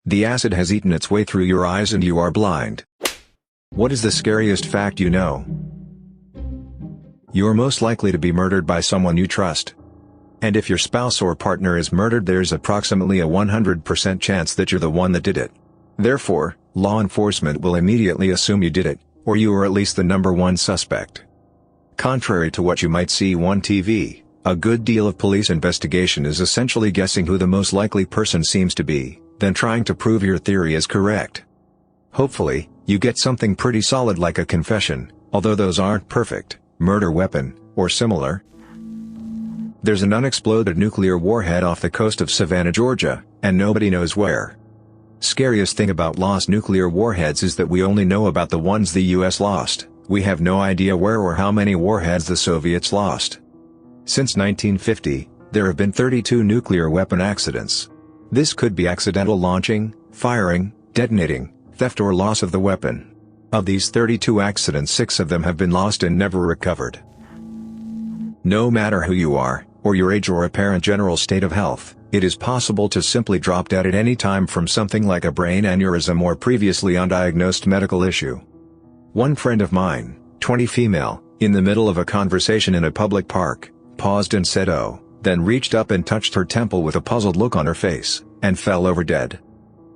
The acid has eaten its way through your eyes and you are blind. What is the scariest fact you know? You're most likely to be murdered by someone you trust. And if your spouse or partner is murdered, there's approximately a 100% chance that you're the one that did it. Therefore, law enforcement will immediately assume you did it, or you are at least the number one suspect. Contrary to what you might see on TV, a good deal of police investigation is essentially guessing who the most likely person seems to be, then trying to prove your theory is correct. Hopefully, you get something pretty solid like a confession, although those aren't perfect, murder weapon, or similar. There's an unexploded nuclear warhead off the coast of Savannah, Georgia, and nobody knows where. Scariest thing about lost nuclear warheads is that we only know about the ones the US lost. We have no idea where or how many warheads the Soviets lost. Since 1950, there have been 32 nuclear weapon accidents. This could be accidental launching, firing, detonating, theft or loss of the weapon. Of these 32 accidents, 6 of them have been lost and never recovered. No matter who you are, or your age or apparent general state of health, it is possible to simply drop dead at any time from something like a brain aneurysm or previously undiagnosed medical issue. One friend of mine, 20 female, in the middle of a conversation in a public park, paused and said "oh," then reached up and touched her temple with a puzzled look on her face, and fell over dead.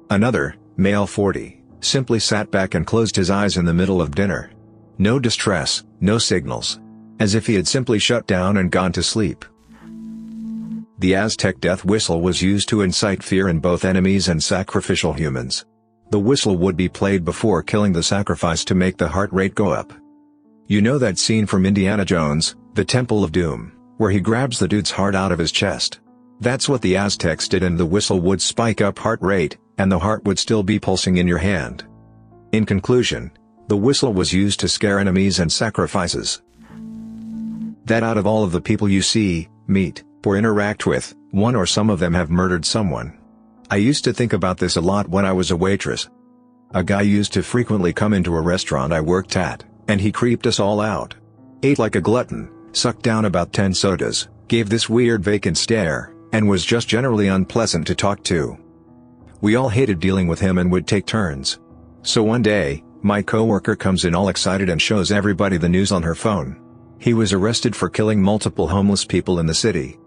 Another, male 40, simply sat back and closed his eyes in the middle of dinner. No distress, no signals. As if he had simply shut down and gone to sleep. The Aztec death whistle was used to incite fear in both enemies and sacrificial humans. The whistle would be played before killing the sacrifice to make the heart rate go up. You know that scene from Indiana Jones, The Temple of Doom, where he grabs the dude's heart out of his chest? That's what the Aztecs did, and the whistle would spike up heart rate, and the heart would still be pulsing in your hand. In conclusion, the whistle was used to scare enemies and sacrifices. That out of all of the people you see, meet, or interact with, one or some of them have murdered someone. I used to think about this a lot when I was a waitress. A guy used to frequently come into a restaurant I worked at, and he creeped us all out. Ate like a glutton, sucked down about 10 sodas, gave this weird vacant stare, and was just generally unpleasant to talk to. We all hated dealing with him and would take turns. So one day, my coworker comes in all excited and shows everybody the news on her phone. He was arrested for killing multiple homeless people in the city.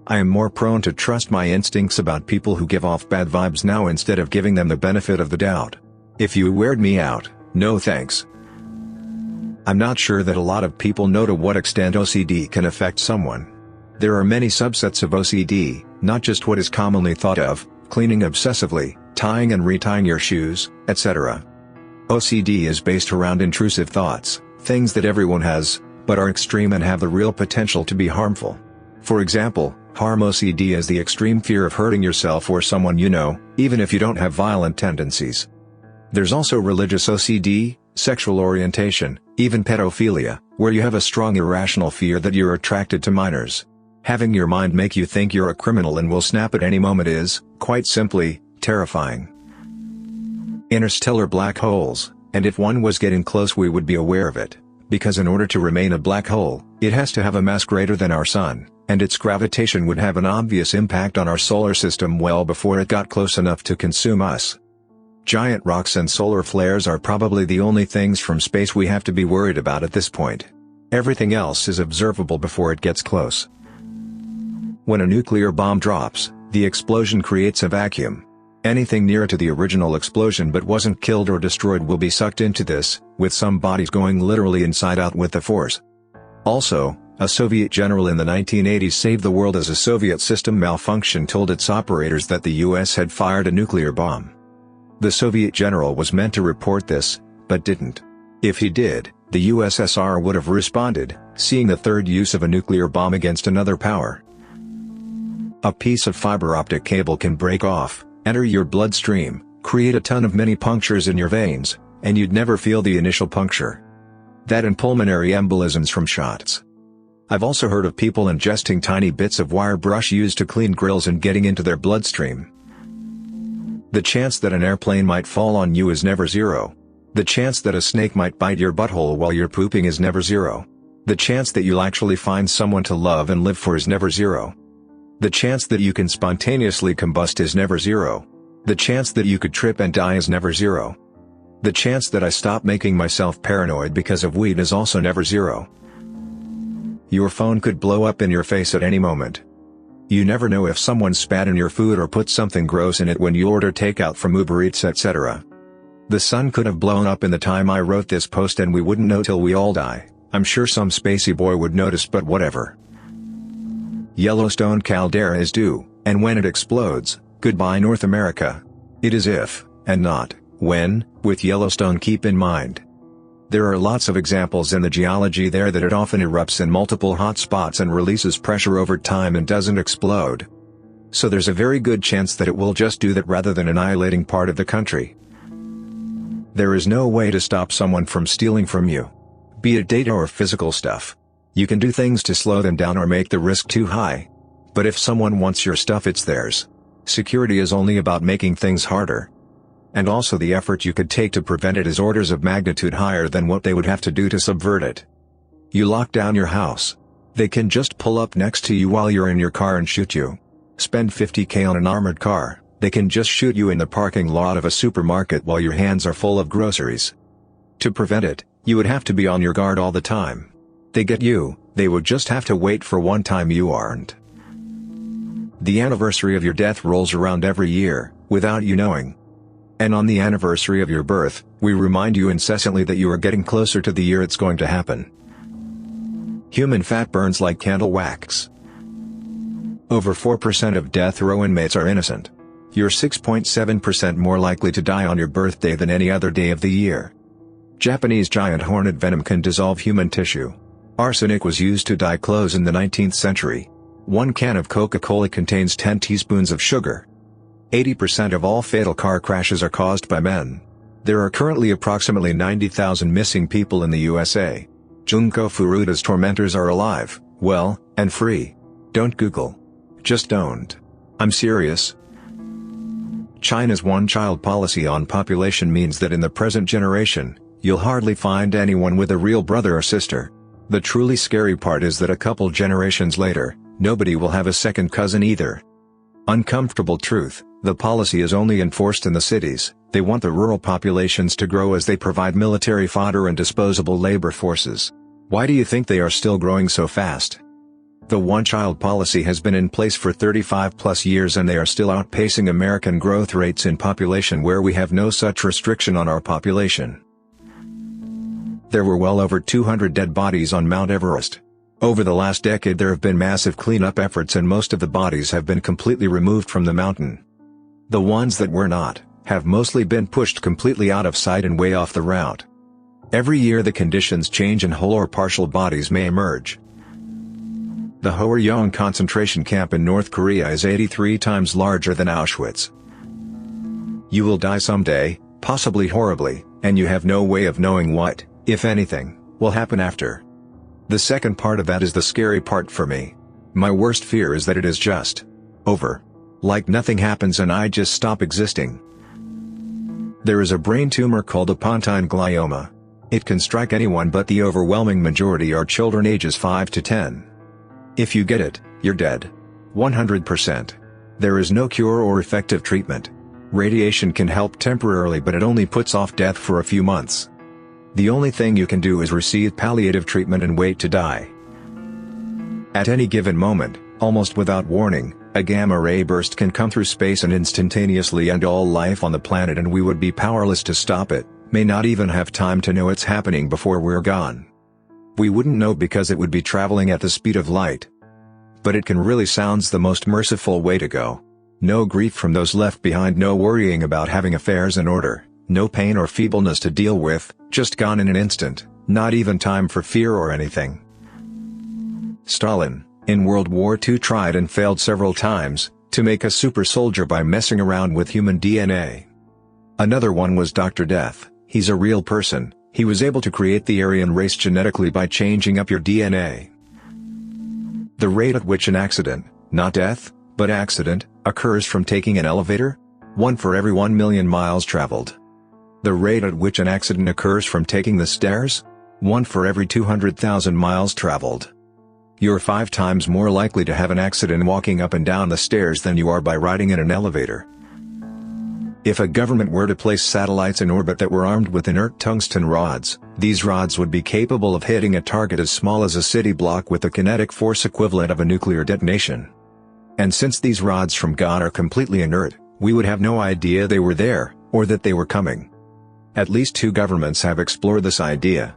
I am more prone to trust my instincts about people who give off bad vibes now instead of giving them the benefit of the doubt. If you weirded me out, no thanks. I'm not sure that a lot of people know to what extent OCD can affect someone. There are many subsets of OCD, not just what is commonly thought of, cleaning obsessively, tying and retying your shoes, etc. OCD is based around intrusive thoughts, things that everyone has, but are extreme and have the real potential to be harmful. For example, harm OCD is the extreme fear of hurting yourself or someone you know, even if you don't have violent tendencies. There's also religious OCD, sexual orientation, even pedophilia, where you have a strong irrational fear that you're attracted to minors. Having your mind make you think you're a criminal and will snap at any moment is, quite simply, terrifying. Interstellar black holes, and if one was getting close we would be aware of it. Because in order to remain a black hole, it has to have a mass greater than our sun, and its gravitation would have an obvious impact on our solar system well before it got close enough to consume us. Giant rocks and solar flares are probably the only things from space we have to be worried about at this point. Everything else is observable before it gets close. When a nuclear bomb drops, the explosion creates a vacuum. Anything near to the original explosion but wasn't killed or destroyed will be sucked into this, with some bodies going literally inside out with the force. Also, a Soviet general in the 1980s saved the world as a Soviet system malfunction told its operators that the US had fired a nuclear bomb. The Soviet general was meant to report this, but didn't. If he did, the USSR would have responded, seeing the third use of a nuclear bomb against another power. A piece of fiber optic cable can break off, enter your bloodstream, create a ton of mini punctures in your veins, and you'd never feel the initial puncture. That and pulmonary embolisms from shots. I've also heard of people ingesting tiny bits of wire brush used to clean grills and getting into their bloodstream. The chance that an airplane might fall on you is never zero. The chance that a snake might bite your butthole while you're pooping is never zero. The chance that you'll actually find someone to love and live for is never zero. The chance that you can spontaneously combust is never zero. The chance that you could trip and die is never zero. The chance that I stop making myself paranoid because of weed is also never zero. Your phone could blow up in your face at any moment. You never know if someone spat in your food or put something gross in it when you order takeout from Uber Eats, etc. The sun could have blown up in the time I wrote this post and we wouldn't know till we all die. I'm sure some spacey boy would notice, but whatever. Yellowstone caldera is due, and when it explodes, goodbye North America. It is if, and not, when, with Yellowstone. Keep in mind. There are lots of examples in the geology there that it often erupts in multiple hot spots and releases pressure over time and doesn't explode. So there's a very good chance that it will just do that rather than annihilating part of the country. There is no way to stop someone from stealing from you. Be it data or physical stuff. You can do things to slow them down or make the risk too high. But if someone wants your stuff, it's theirs. Security is only about making things harder. And also the effort you could take to prevent it is orders of magnitude higher than what they would have to do to subvert it. You lock down your house. They can just pull up next to you while you're in your car and shoot you. Spend $50,000 on an armored car. They can just shoot you in the parking lot of a supermarket while your hands are full of groceries. To prevent it, you would have to be on your guard all the time. They get you, they would just have to wait for one time you aren't. The anniversary of your death rolls around every year, without you knowing. And on the anniversary of your birth, we remind you incessantly that you are getting closer to the year it's going to happen. Human fat burns like candle wax. Over 4% of death row inmates are innocent. You're 6.7% more likely to die on your birthday than any other day of the year. Japanese giant hornet venom can dissolve human tissue. Arsenic was used to dye clothes in the 19th century. 1 can of Coca-Cola contains 10 teaspoons of sugar. 80% of all fatal car crashes are caused by men. There are currently approximately 90,000 missing people in the USA. Junko Furuta's tormentors are alive, well, and free. Don't Google. Just don't. I'm serious. China's one-child policy on population means that in the present generation, you'll hardly find anyone with a real brother or sister. The truly scary part is that a couple generations later, nobody will have a second cousin either. Uncomfortable truth, the policy is only enforced in the cities. They want the rural populations to grow as they provide military fodder and disposable labor forces. Why do you think they are still growing so fast? The one-child policy has been in place for 35+ years and they are still outpacing American growth rates in population where we have no such restriction on our population. There were well over 200 dead bodies on Mount Everest. Over the last decade there have been massive cleanup efforts and most of the bodies have been completely removed from the mountain. The ones that were not, have mostly been pushed completely out of sight and way off the route. Every year the conditions change and whole or partial bodies may emerge. The Hworyong concentration camp in North Korea is 83 times larger than Auschwitz. You will die someday, possibly horribly, and you have no way of knowing what, if anything, will happen after. The second part of that is the scary part for me. My worst fear is that it is just over. Like nothing happens and I just stop existing. There is a brain tumor called a pontine glioma. It can strike anyone but the overwhelming majority are children ages 5 to 10. If you get it, you're dead. 100%. There is no cure or effective treatment. Radiation can help temporarily but it only puts off death for a few months. The only thing you can do is receive palliative treatment and wait to die. At any given moment, almost without warning, a gamma ray burst can come through space and instantaneously end all life on the planet and we would be powerless to stop it, may not even have time to know it's happening before we're gone. We wouldn't know because it would be traveling at the speed of light. But it can really sounds the most merciful way to go. No grief from those left behind, no worrying about having affairs in order, no pain or feebleness to deal with, just gone in an instant, not even time for fear or anything. Stalin, in World War II, tried and failed several times, to make a super soldier by messing around with human DNA. Another one was Dr. Death. He's a real person. He was able to create the Aryan race genetically by changing up your DNA. The rate at which an accident, not death, but accident, occurs from taking an elevator? 1 for every 1 million miles traveled. The rate at which an accident occurs from taking the stairs? 1 for every 200,000 miles traveled. You're 5 times more likely to have an accident walking up and down the stairs than you are by riding in an elevator. If a government were to place satellites in orbit that were armed with inert tungsten rods, these rods would be capable of hitting a target as small as a city block with a kinetic force equivalent of a nuclear detonation. And since these rods from God are completely inert, we would have no idea they were there, or that they were coming. At least 2 governments have explored this idea.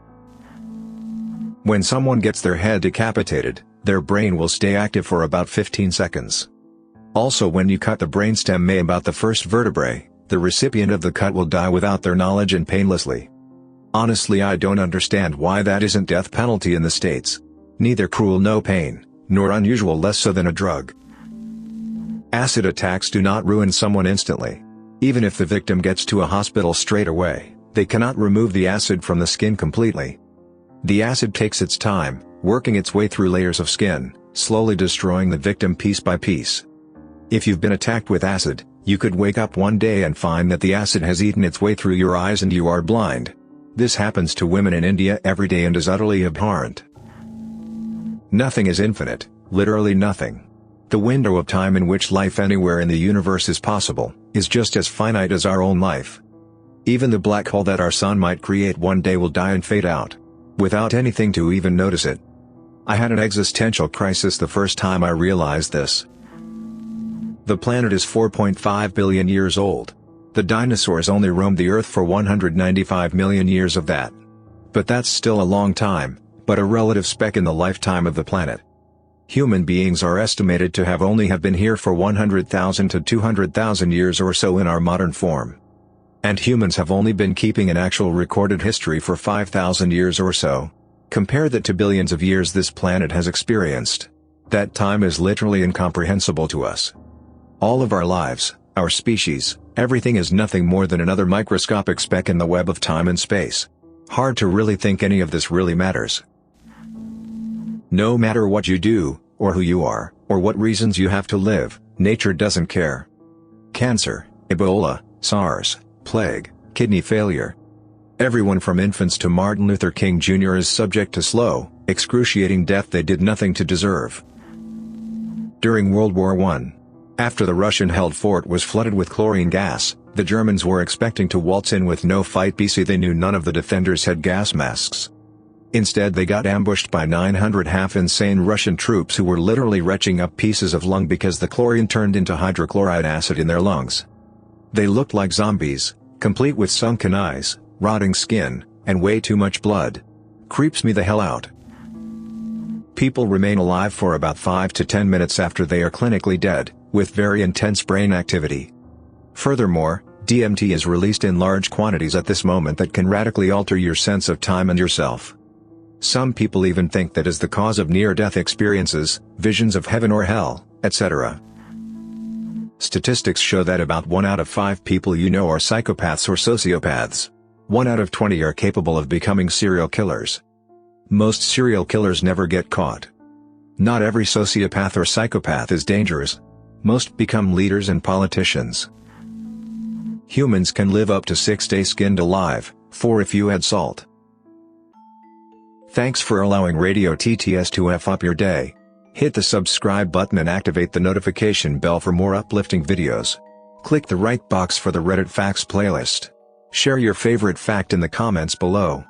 When someone gets their head decapitated, their brain will stay active for about 15 seconds. Also, when you cut the brainstem may about the first vertebrae, the recipient of the cut will die without their knowledge and painlessly. Honestly, I don't understand why that isn't death penalty in the States. Neither cruel no pain, nor unusual less so than a drug. Acid attacks do not ruin someone instantly. Even if the victim gets to a hospital straight away, they cannot remove the acid from the skin completely. The acid takes its time, working its way through layers of skin, slowly destroying the victim piece by piece. If you've been attacked with acid, you could wake up one day and find that the acid has eaten its way through your eyes and you are blind. This happens to women in India every day and is utterly abhorrent. Nothing is infinite, literally nothing. The window of time in which life anywhere in the universe is possible, is just as finite as our own life. Even the black hole that our sun might create one day will die and fade out, without anything to even notice it. I had an existential crisis the first time I realized this. The planet is 4.5 billion years old. The dinosaurs only roamed the Earth for 195 million years of that. But that's still a long time, but a relative speck in the lifetime of the planet. Human beings are estimated to have only been here for 100,000 to 200,000 years or so in our modern form. And humans have only been keeping an actual recorded history for 5,000 years or so. Compare that to billions of years this planet has experienced. That time is literally incomprehensible to us. All of our lives, our species, everything is nothing more than another microscopic speck in the web of time and space. Hard to really think any of this really matters. No matter what you do, or who you are, or what reasons you have to live, nature doesn't care. Cancer, Ebola, SARS, plague, kidney failure. Everyone from infants to Martin Luther King Jr. is subject to slow, excruciating death they did nothing to deserve. During World War I, after the Russian-held fort was flooded with chlorine gas, the Germans were expecting to waltz in with no fight BC. They knew none of the defenders had gas masks. Instead they got ambushed by 900 half-insane Russian troops who were literally retching up pieces of lung because the chlorine turned into hydrochloride acid in their lungs. They looked like zombies, complete with sunken eyes, rotting skin, and way too much blood. Creeps me the hell out. People remain alive for about 5 to 10 minutes after they are clinically dead, with very intense brain activity. Furthermore, DMT is released in large quantities at this moment that can radically alter your sense of time and yourself. Some people even think that is the cause of near-death experiences, visions of heaven or hell, etc. Statistics show that about 1 out of 5 people you know are psychopaths or sociopaths. 1 out of 20 are capable of becoming serial killers. Most serial killers never get caught. Not every sociopath or psychopath is dangerous. Most become leaders and politicians. Humans can live up to 6 days skinned alive, 4 if you add salt. Thanks for allowing Radio TTS to F up your day. Hit the subscribe button and activate the notification bell for more uplifting videos. Click the right box for the Reddit Facts playlist. Share your favorite fact in the comments below.